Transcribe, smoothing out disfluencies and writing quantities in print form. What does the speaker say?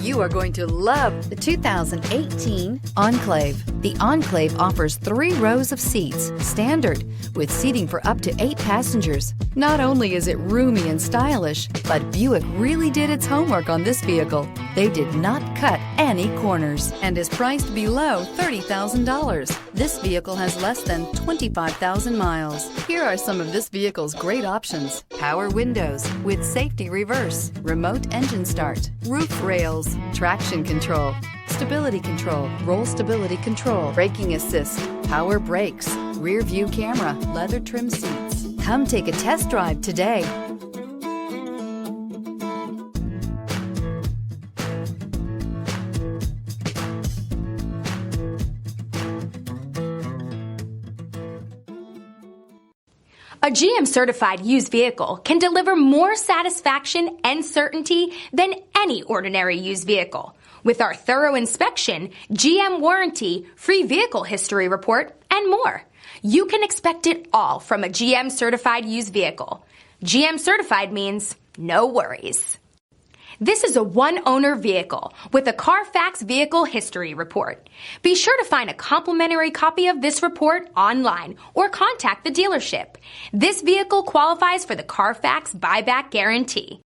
You are going to love the 2018 Enclave. The Enclave offers 3 rows of seats, standard, with seating for up to 8 passengers. Not only is it roomy and stylish, but Buick really did its homework on this vehicle. They did not cut any corners and is priced below $30,000. This vehicle has less than 25,000 miles. Here are some of this vehicle's great options: power windows with safety reverse, remote engine start, roof rails, traction control, stability control, roll stability control, braking assist, power brakes, rear view camera, leather trim seats. Come take a test drive today. A GM-certified used vehicle can deliver more satisfaction and certainty than any ordinary used vehicle. With our thorough inspection, GM warranty, free vehicle history report, and more. You can expect it all from a GM-certified used vehicle. GM-certified means no worries. This is a one-owner vehicle with a Carfax Vehicle History Report. Be sure to find a complimentary copy of this report online or contact the dealership. This vehicle qualifies for the Carfax Buyback Guarantee.